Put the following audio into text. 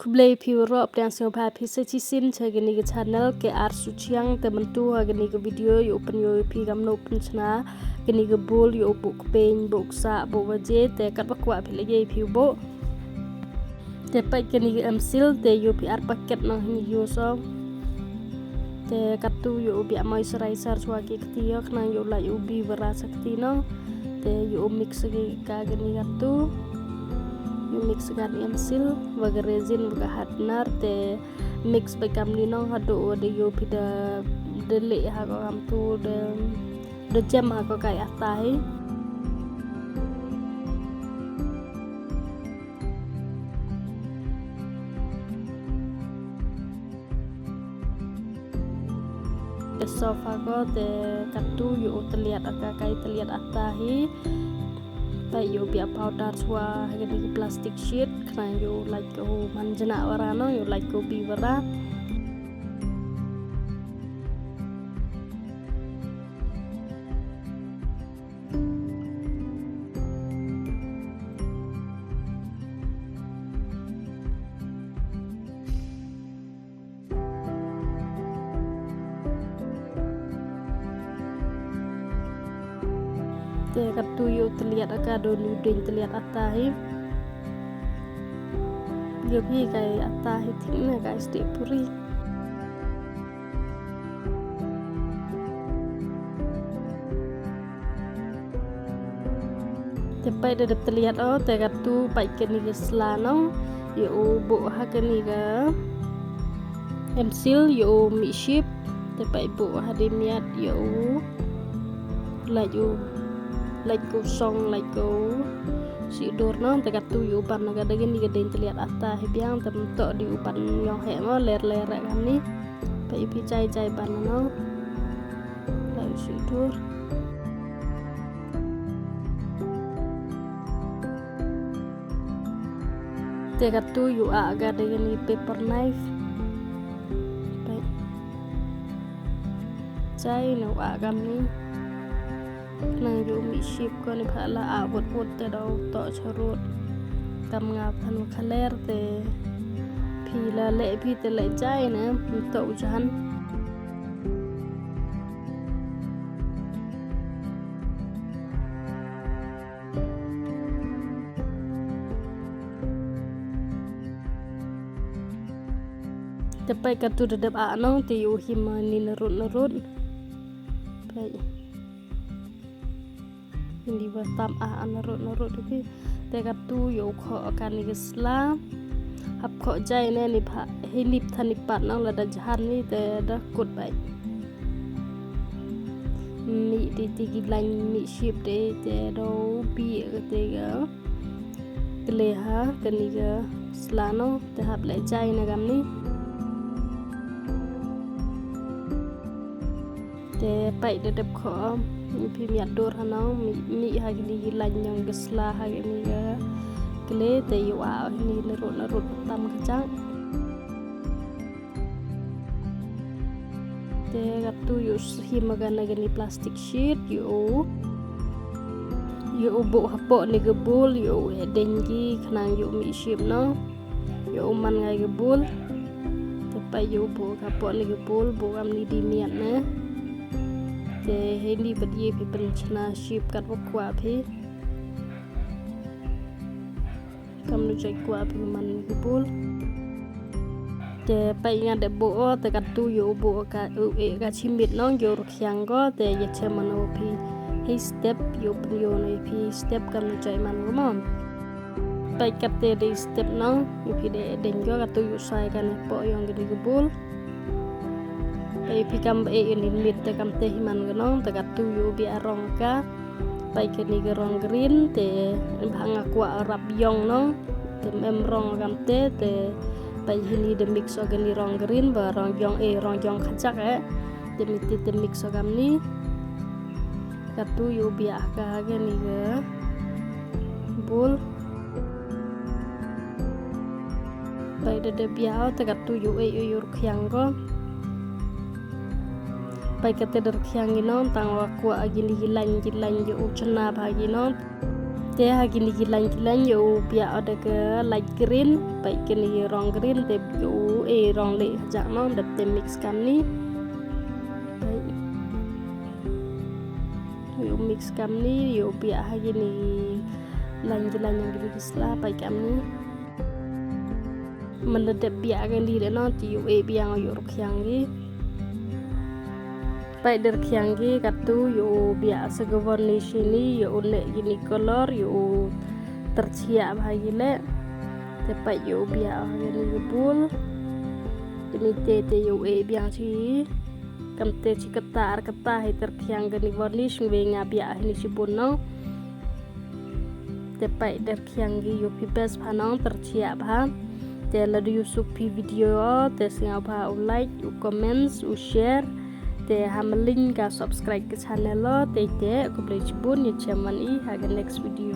Kublai piwro dan siapa pisa cisin cagani ke channel ke arsuciang tementu agani ke video yo open yo pi Kumno open shna gani ke bol yo buk pen buk sa buk waje te kat bakwa pi lagi pi bo te pai gani ke amsil te yo pi ar paket no ni yo so te katu yo bi moisturizer swagi ketiyo kena yo la yo bi berasa ketino te yo mix ke gani katu mix gan emsil waga resin waga hadnar te mix bagam nino hado de yo pida dele ha ko am tu de jam ha ko kai atai de sofa ko te katu yo terlihat agak kai terlihat atai Pai yo biar powder swa gani plastic sheet kena yo like ko manjana warano yo like ko bi wara te katu yo terlihat agak do nuding terlihat atai yo bi kai atai thingna kai step puri te pai de terlihat te katu pai keni ke slano yo bo ha keni ga emsil yo mi ship te pai bo ha de miat yo la yo like go song like go si dor no te katu yu upan naga dagin ni gede terlihat atta hebiang temto di upan yang he mo ler kan ni pa ipi cai ban no like si dor te katu yu aga dagin ni paper knife baik cai no aga ni nang yo mi ship ko ni phala a bot te do to chorot kam nga phan khaler te phila le phi te le chai na to jan te pai ka tu dedap a no te yo himani nerut baik hindi batam narut tapi te katu yo kho kan ni sla hap kho jai ne ni pha hinip thanipat nang la da jahan ni te da kut bai mi ti gilan mi ship te do bi te ga tle ha kani ga sla no te hap le jai na gam ni te pai de dep kho pi miat dor hanau mi ha gini lan yang gesla ha gini ga kle te yo a ni nerut tam kacang te gatu yo himagana gani plastic sheet yo bo hapo ni gebul yo dengi khnang yo mi ship no yo man ngai gebul te pa yo bo hapo ni gebul bo am ni di miat na te hindi badi pi penchna ship kat wakwa phi Kumno jai kwa pi man gubul te pai nga de bo te katu yo bo ka ka chimit no yo rkhyang go te ye chemano phi he step yo pyo no phi step Kumno jai man go mom pai kat te de step no yo phi de den go katu yo sai kan po yong gidi gubul pai pikam ini mit te kam te himan ganong te katu yo bi arong ka pai keni gerong green te bhanga kwa rap yong no te mem rong kam te pai hini de mix ogani rong green ba rong yong khachak te miti te mix ogam ni katu yo bi aka gani ga bul pai de biao te katu yo yo khyang go pai kate der khyang ino tang wa kwa agini hilan yo uchna bhagi no Te hagini gilan yo bia ada ke light green baik kini rong green te yo rong le jak no dap te mix kam ni yo mix kam ni yo bia hagini lan yang gini disla baik kam ni menedep bia kan di no ti yo bia yo rukyang gi baik der kyang gi katu yo bia segawon ni sini yo le gini color yo terciak bahagile tepat yo bia gini bul ini te yo bia si kam te ci ketar ketah ter kyang gini varnish ngenga bia ini si punno tepat der kyang gi yo pibes phanong terciak bah te la du yusuk pi video te singa ba like u comments u share te hamlin ka subscribe ke channel lo te ko boleh cebun ya chaman i haga next video